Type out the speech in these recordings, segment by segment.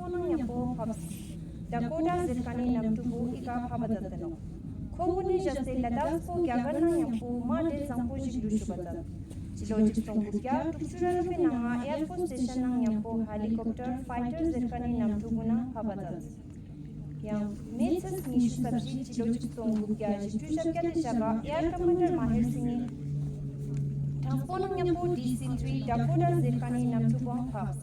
Tampona Yapo Pubs, Dakota Zirkani Namtubu Ika Pabadatano. Koguni Jase Ladaspo Gagana Yapo, Martin Sankoji Lushubatat. Logic Tongukia, Tuxura Pinanga, Air Force Station Yapo, helicopter, fighters Zirkani Namtubuna Pabadat. Yang Metzes Nish Subject Logic Tongukia, Jitushaka Shaga, Air Commander Mahir Singh. Tampona Yapo DC-3 Dakota Zirkani Namtubong Pubs.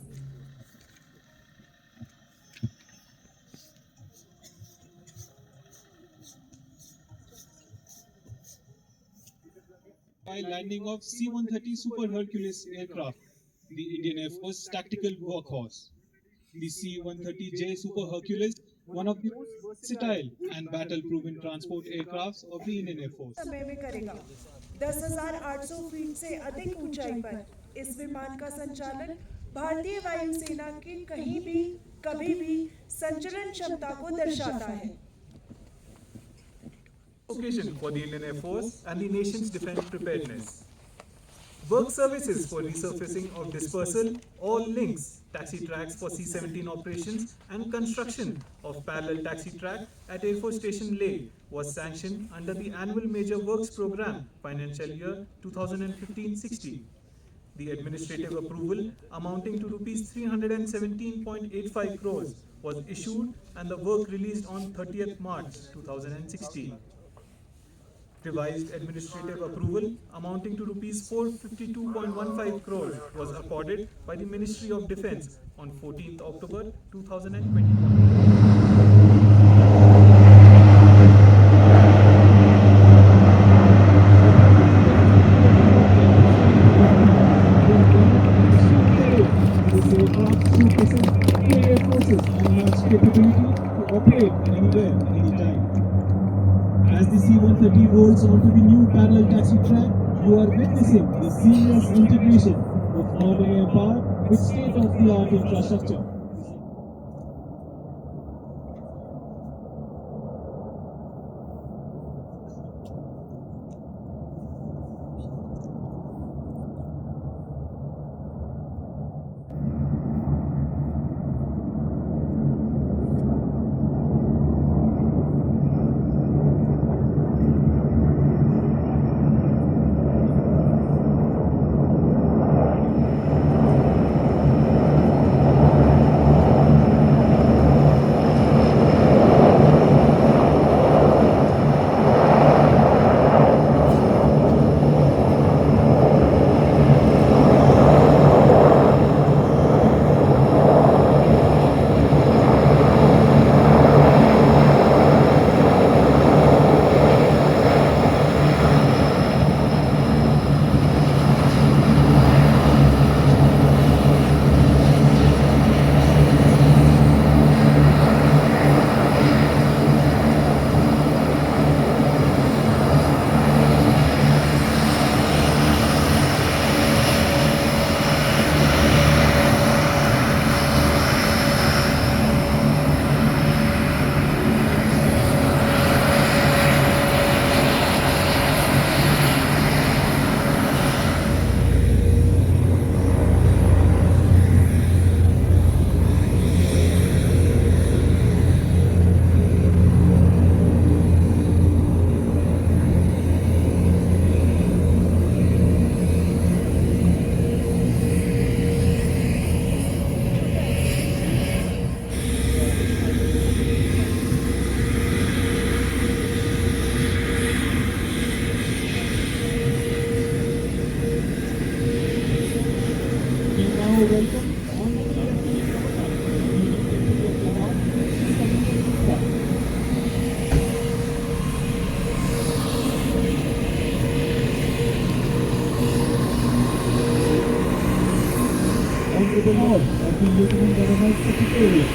By landing of C-130 Super Hercules aircraft, the Indian Air Force tactical workhorse. The C-130J Super Hercules, one of the most versatile and battle-proven transport aircrafts of the Indian Air Force. समय में करेगा 10,800 feet से अधिक ऊंचाई पर इस विमान का संचालन भारतीय वायुसेना की कहीं भी कभी भी संचलन क्षमता को दर्शाता है Occasion for the Indian Air Force and the nation's defense preparedness. Work services for resurfacing of dispersal, all links, taxi tracks for C-17 operations and construction of parallel taxi track at Air Force Station Leh was sanctioned under the Annual Major Works Program financial year 2015-16. The administrative approval amounting to Rs 317.85 crores was issued and the work released on 30th March 2016. Revised administrative approval amounting to Rs 452.15 crores was accorded by the Ministry of Defence on 14th October 2021. Air Forces and has capability to operate anywhere, anytime. As the C-130 rolls onto the new parallel taxi track, you are witnessing the seamless integration of modern air power with state-of-the-art infrastructure. Honorable Lord of the Lieutenant Governor Secretariat.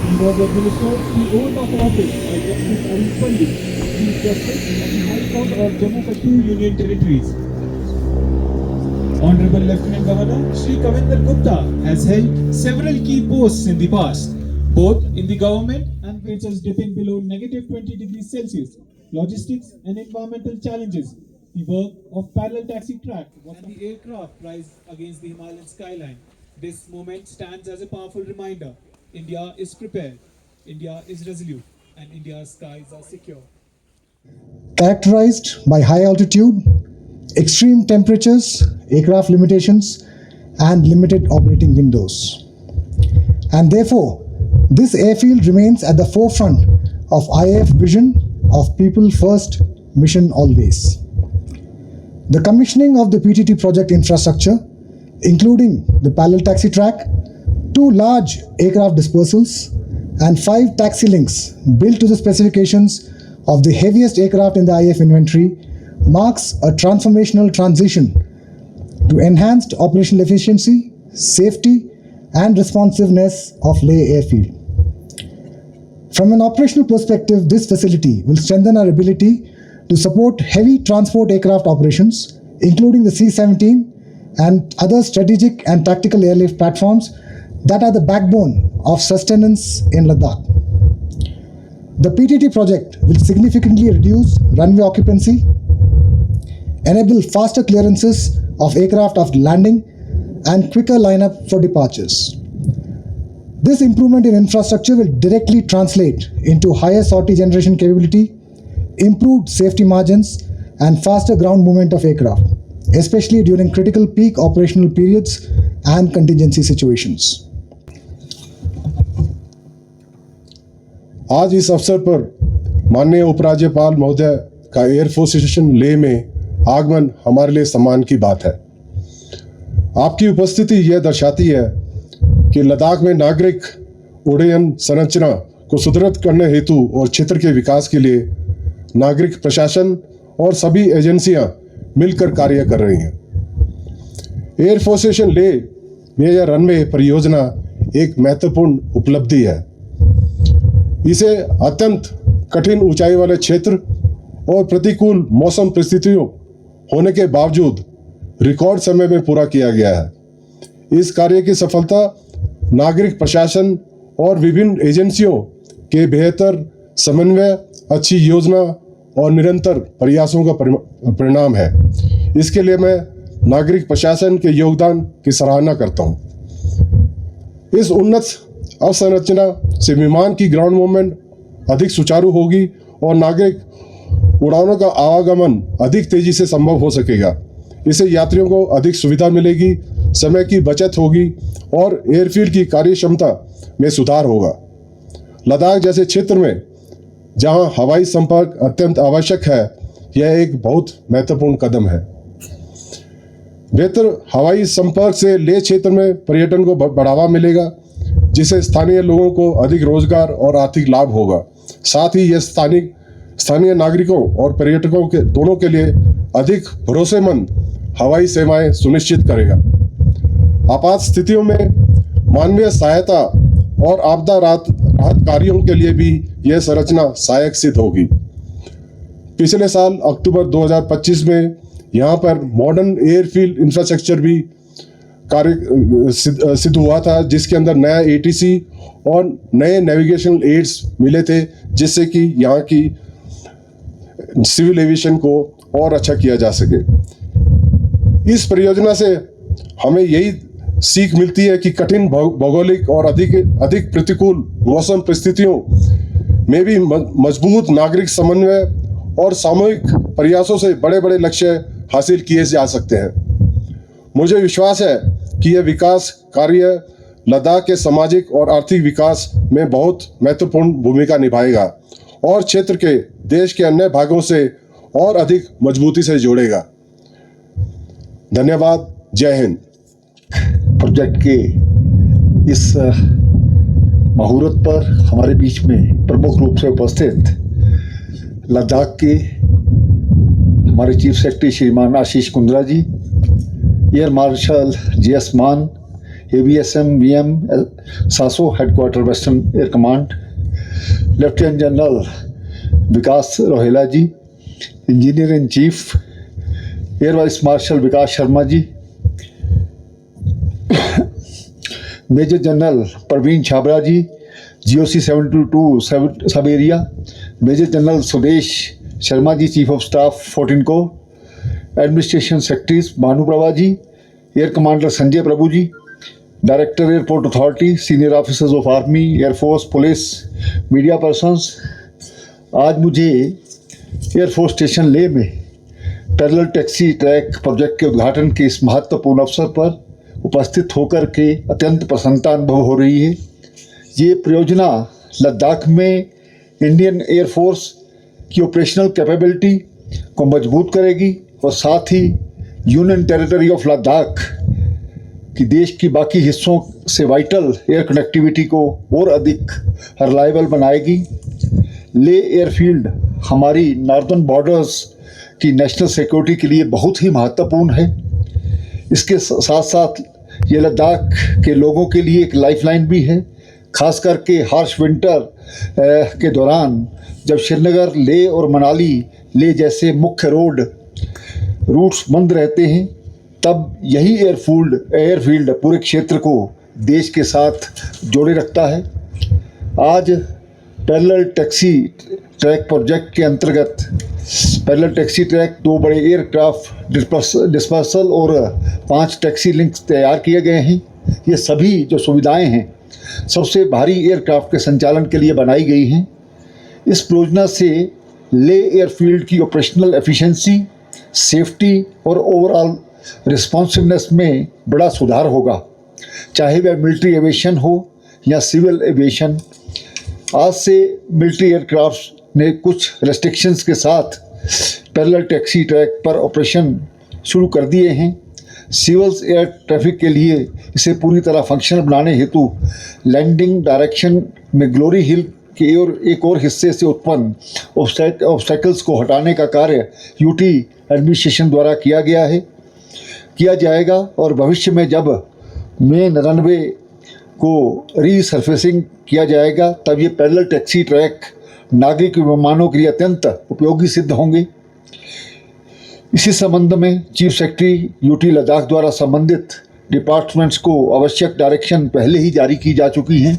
He was administered the oath of office by Justice Arif Pandit, Chief Justice of the High Court of Jammu Kashmir Union Territories. Honorable Lieutenant Governor Shri Kavinder Gupta has held several key posts in the past, both in the government and temperatures dipping below -20 degrees Celsius, logistics and environmental challenges. The work of parallel taxi track was the aircraft rise against the Himalayan skyline. This moment stands as a powerful reminder India is prepared, India is resolute, and India's skies are secure. Characterized by high altitude, extreme temperatures, aircraft limitations, and limited operating windows. And therefore, this airfield remains at the forefront of IAF vision of people first, mission always. The commissioning of the PTT project infrastructure, including the parallel taxi track, 2 large aircraft dispersals, and 5 taxi links built to the specifications of the heaviest aircraft in the IAF inventory, marks a transformational transition to enhanced operational efficiency, safety, and responsiveness of Leh Airfield. From an operational perspective, this facility will strengthen our ability to support heavy transport aircraft operations, including the C-17 and other strategic and tactical airlift platforms that are the backbone of sustenance in Ladakh. The PTT project will significantly reduce runway occupancy, enable faster clearances of aircraft after landing, and quicker lineup for departures. This improvement in infrastructure will directly translate into higher sortie generation capability, improved safety margins, and faster ground movement of aircraft, especially during critical peak operational periods and contingency situations. आज इस अवसर पर माननीय उपराज्यपाल महोदय का air force station Leh में आगमन हमारे लिए सम्मान की बात है। आपकी उपस्थिति यह दर्शाती है कि लद्दाख में नागरिक उड्डयन संरचना को सुदृढ़ करने हेतु और क्षेत्र के विकास के लिए नागरिक प्रशासन और सभी एजेंसियां मिलकर कार्य कर रही हैं। एयरफोर्स स्टेशन लेह में यह रनवे परियोजना एक महत्वपूर्ण उपलब्धि है। इसे अत्यंत कठिन ऊंचाई वाले क्षेत्र और प्रतिकूल मौसम परिस्थितियों होने के बावजूद रिकॉर्ड समय में पूरा किया गया है। इस कार्य की सफलता नागरिक प्रशासन और विभिन्न एजेंसियों के बेहतर समन्वय, अच्छी योजना और निरंतर प्रयासों का परिणाम है। इसके लिए मैं नागरिक प्रशासन के योगदान की सराहना करता हूँ। इस उन्नत अवसंरचना से विमान की ग्राउंड मूवमेंट अधिक सुचारू होगी और नागरिक उड़ानों का आवागमन अधिक तेजी से संभव हो सकेगा। इससे यात्रियों को अधिक सुविधा मिलेगी, समय की बचत होगी और एयरफील्ड की कार्य क्षमता में सुधार होगा। लद्दाख जैसे क्षेत्र में जहां हवाई संपर्क अत्यंत आवश्यक है, यह एक बहुत महत्वपूर्ण कदम है। बेहतर हवाई संपर्क से लेह क्षेत्र में पर्यटन को बढ़ावा मिलेगा, जिससे स्थानीय लोगों को अधिक रोजगार और आर्थिक लाभ होगा। साथ ही यह स्थानीय नागरिकों और पर्यटकों के दोनों के लिए अधिक भरोसेमंद हवाई सेवाएं सुनिश्चित करेगा। आपात स्थितियों में मानवीय सहायता और आपदा राहत कार्यों के लिए भी यह संरचना सहायक सिद्ध होगी। पिछले साल अक्टूबर 2025 में यहाँ पर मॉडर्न एयरफील्ड इंफ्रास्ट्रक्चर भी कार्य सिद्ध हुआ था, जिसके अंदर नया ATC और नए नेविगेशनल एड्स मिले थे, जिससे कि यहाँ की सिविल एविएशन को और अच्छा किया जा सके। इस परियोजना से हमें यही सीख मिलती है कि कठिन भौगोलिक और अधिक प्रतिकूल मौसम परिस्थितियों में भी मजबूत नागरिक समन्वय और सामूहिक प्रयासों से बड़े बड़े लक्ष्य हासिल किए जा सकते हैं। मुझे विश्वास है कि यह विकास कार्य लद्दाख के सामाजिक और आर्थिक विकास में बहुत महत्वपूर्ण भूमिका निभाएगा और क्षेत्र के देश के अन्य भागों से और अधिक मजबूती से जोड़ेगा। धन्यवाद। जय हिंद। प्रोजेक्ट के इस मुहूर्त पर हमारे बीच में प्रमुख रूप से उपस्थित लद्दाख के हमारे चीफ सेक्रेटरी श्रीमान Ashish Kundra ji, air marshal JS Maan, ABSM VM SASO headquarter western air command, lieutenant general Vikas Rohela ji, engineer in chief air vice marshal Vikas Sharma ji, major general Praveen Chhabra ji, GOC 722 sub area, major general Sudesh Sharma ji, chief of staff 14 को, administration secretaries Bhanu Prabha ji, air commander Sanjay Prabhu ji, director airport authority, senior officers of army, air force, police, media persons, आज मुझे air force station Leh में parallel taxi track project के उद्घाटन के इस महत्वपूर्ण अवसर पर उपस्थित होकर के अत्यंत प्रसन्नता अनुभव हो रही है। ये परियोजना लद्दाख में इंडियन एयरफोर्स की ऑपरेशनल कैपेबिलिटी को मजबूत करेगी और साथ ही यूनियन टेरिटरी ऑफ लद्दाख कि देश की बाकी हिस्सों से वाइटल एयर कनेक्टिविटी को और अधिक रिलायबल बनाएगी। लेह एयरफील्ड हमारी नॉर्दर्न बॉर्डर्स की नेशनल सिक्योरिटी के लिए बहुत ही महत्वपूर्ण है। इसके साथ साथ ये लद्दाख के लोगों के लिए एक लाइफलाइन भी है, खास करके हार्श विंटर के दौरान जब श्रीनगर, लेह और मनाली लेह जैसे मुख्य रूट्स बंद रहते हैं, तब यही एयरफील्ड पूरे क्षेत्र को देश के साथ जोड़े रखता है। आज पैरेलल टैक्सी ट्रैक प्रोजेक्ट के अंतर्गत पैरेलल टैक्सी ट्रैक 2 बड़े एयरक्राफ्ट डिस्पर्सल और 5 टैक्सी लिंक्स तैयार किए गए हैं। ये सभी जो सुविधाएं हैं सबसे भारी एयरक्राफ्ट के संचालन के लिए बनाई गई हैं। इस परियोजना से लेह एयरफील्ड की ऑपरेशनल एफिशिएंसी, सेफ्टी और ओवरऑल रिस्पॉन्सिवनेस में बड़ा सुधार होगा, चाहे वह मिलिट्री एविएशन हो या सिविल एविएशन। आज से मिलिट्री एयरक्राफ्ट ने कुछ रेस्ट्रिक्शंस के साथ पैरेलल टैक्सी ट्रैक पर ऑपरेशन शुरू कर दिए हैं। सिविल्स एयर ट्रैफिक के लिए इसे पूरी तरह फंक्शनल बनाने हेतु लैंडिंग डायरेक्शन में ग्लोरी हिल के एक और हिस्से से उत्पन्न ऑब्स्टैकल्स को हटाने का कार्य यूटी एडमिनिस्ट्रेशन द्वारा किया जाएगा और भविष्य में जब मेन रनवे को रीसर्फेसिंग किया जाएगा तब ये पैरेलल टैक्सी ट्रैक नागरिक विमानों के लिए अत्यंत उपयोगी सिद्ध होंगे। इसी संबंध में चीफ सेक्रेटरी यूटी लद्दाख द्वारा संबंधित डिपार्टमेंट्स को आवश्यक डायरेक्शन पहले ही जारी की जा चुकी हैं।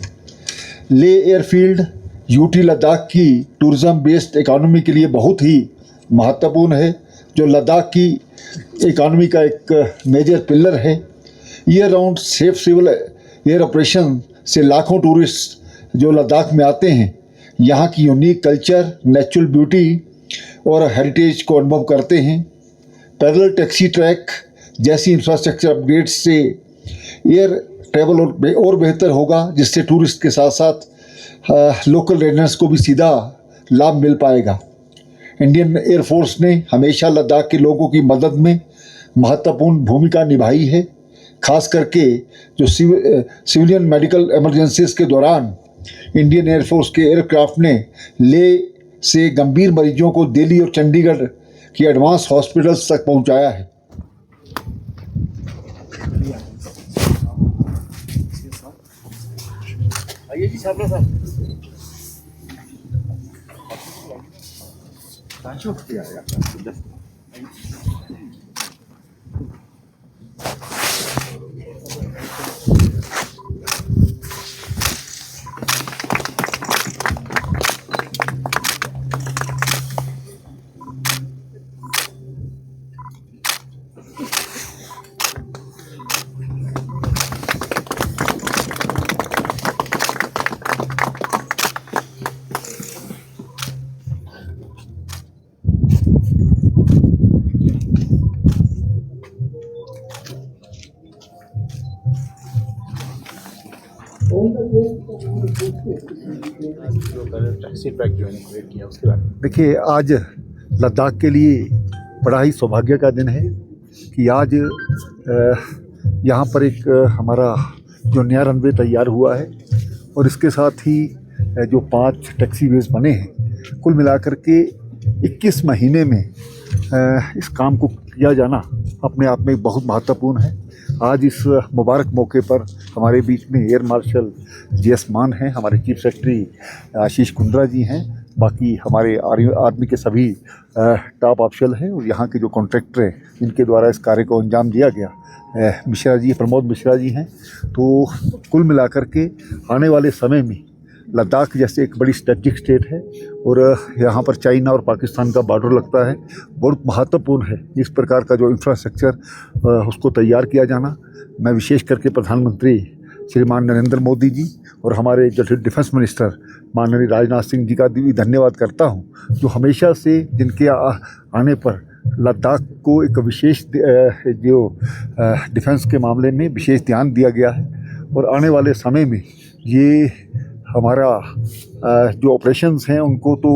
लेह एयरफील्ड यूटी लद्दाख की टूरिज्म बेस्ड इकोनॉमी के लिए बहुत ही महत्वपूर्ण है, जो लद्दाख की इकोनॉमी का एक मेजर पिलर है। Year round safe civil air operation से लाखों टूरिस्ट जो लद्दाख में आते हैं यहाँ की यूनिक कल्चर, नेचुरल ब्यूटी और हेरिटेज को अनुभव करते हैं। पैरेलल टैक्सी ट्रैक जैसी इंफ्रास्ट्रक्चर अपग्रेड्स से एयर ट्रैवल और बेहतर होगा, जिससे टूरिस्ट के साथ साथ लोकल रेजिडेंट्स को भी सीधा लाभ मिल पाएगा। इंडियन एयरफोर्स ने हमेशा लद्दाख के लोगों की मदद में महत्वपूर्ण भूमिका निभाई है, खास करके जो सिविलियन मेडिकल इमरजेंसीज के दौरान इंडियन एयरफोर्स के एयरक्राफ्ट ने लेह से गंभीर मरीजों को दिल्ली और चंडीगढ़ की एडवांस हॉस्पिटल्स तक पहुंचाया है। आइए जी छात्रा साहब। देखिए, आज लद्दाख के लिए बड़ा ही सौभाग्य का दिन है कि आज यहाँ पर एक हमारा जो नया रनवे तैयार हुआ है और इसके साथ ही जो 5 टैक्सी वेज बने हैं, कुल मिलाकर के 21 महीने में इस काम को किया जाना अपने आप में बहुत महत्वपूर्ण है। आज इस मुबारक मौके पर हमारे बीच में एयर मार्शल जीएस मान हैं, हमारे चीफ सेक्रेटरी आशीष कुंद्रा जी हैं, बाकी हमारे आर्मी के सभी टॉप ऑफिशियल हैं और यहाँ के जो कॉन्ट्रैक्टर हैं इनके द्वारा इस कार्य को अंजाम दिया गया, मिश्रा जी, प्रमोद मिश्रा जी हैं। तो कुल मिलाकर के आने वाले समय में लद्दाख जैसे एक बड़ी स्ट्रेटजिक स्टेट है और यहाँ पर चाइना और पाकिस्तान का बॉर्डर लगता है, बहुत महत्वपूर्ण है इस प्रकार का जो इंफ्रास्ट्रक्चर उसको तैयार किया जाना। मैं विशेष करके प्रधानमंत्री श्रीमान नरेंद्र मोदी जी और हमारे जो डिफेंस मिनिस्टर माननीय राजनाथ सिंह जी का भी धन्यवाद करता हूँ, जो हमेशा से जिनके आने पर लद्दाख को एक विशेष जो डिफेंस के मामले में विशेष ध्यान दिया गया है। और आने वाले समय में ये हमारा जो ऑपरेशंस हैं उनको तो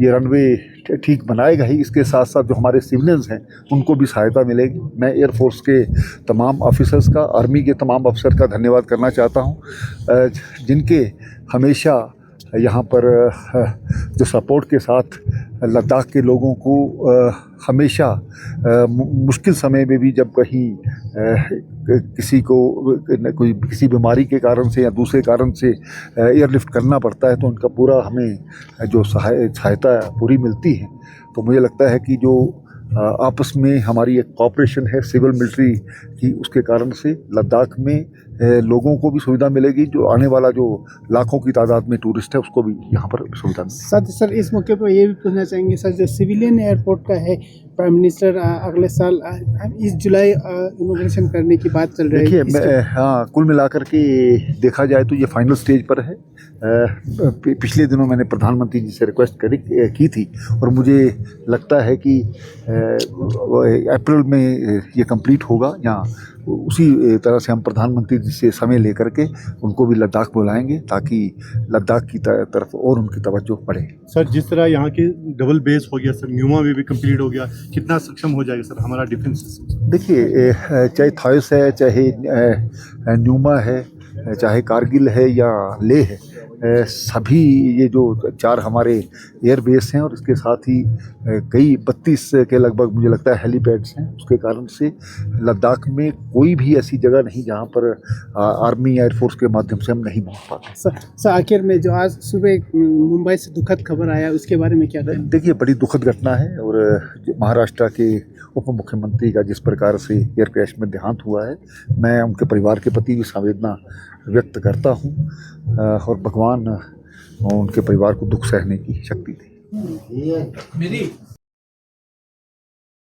ये रनवे ठीक बनाएगा ही, इसके साथ साथ जो हमारे सिविलियंस हैं उनको भी सहायता मिलेगी। मैं एयरफोर्स के तमाम ऑफिसर्स का, आर्मी के तमाम अफसर का धन्यवाद करना चाहता हूँ, जिनके हमेशा यहाँ पर जो सपोर्ट के साथ लद्दाख के लोगों को हमेशा मुश्किल समय में भी जब कहीं किसी को कोई किसी बीमारी के कारण से या दूसरे कारण से एयरलिफ्ट करना पड़ता है तो उनका पूरा हमें जो सहायता पूरी मिलती है। तो मुझे लगता है कि जो आपस में हमारी एक कॉपरेशन है सिविल मिलिट्री की, उसके कारण से लद्दाख में लोगों को भी सुविधा मिलेगी, जो आने वाला जो लाखों की तादाद में टूरिस्ट है उसको भी यहाँ पर सुविधा मिलेगी। साथ ही सर इस मौके पर ये भी पूछना चाहेंगे सर, जो सिविलियन एयरपोर्ट का है, प्राइम मिनिस्टर अगले साल इस जुलाई इनॉग्रेशन करने की बात चल रही है। देखिए हाँ, कुल मिलाकर के देखा जाए तो ये फाइनल स्टेज पर है। पिछले दिनों मैंने प्रधानमंत्री जी से रिक्वेस्ट की थी और मुझे लगता है कि अप्रैल में ये कंप्लीट होगा। या उसी तरह से हम प्रधानमंत्री जी से समय लेकर के उनको भी लद्दाख बुलाएंगे ताकि लद्दाख की तरफ और उनकी तवज्जो बढ़े। सर जिस तरह यहाँ की डबल बेस हो गया सर, न्यूमा में भी कंप्लीट हो गया, कितना सक्षम हो जाएगा सर हमारा डिफेंस सिस्टम? देखिए चाहे थाइस है, चाहे न्यूमा है, चाहे कारगिल है या लेह है, सभी ये जो 4 हमारे एयर बेस हैं और इसके साथ ही कई 32 के लगभग मुझे लगता है हेलीपैड्स हैं, उसके कारण से लद्दाख में कोई भी ऐसी जगह नहीं जहाँ पर आर्मी या एयरफोर्स के माध्यम से हम नहीं पहुँच पाते। सर आखिर में जो आज सुबह मुंबई से दुखद खबर आया उसके बारे में क्या कहें? देखिए बड़ी दुखद घटना है और महाराष्ट्र के उप मुख्यमंत्री का जिस प्रकार से एयर क्रैश में देहांत हुआ है, मैं उनके परिवार के प्रति भी संवेदना व्यक्त करता हूँ और भगवान उनके परिवार को दुख सहने की शक्ति दे।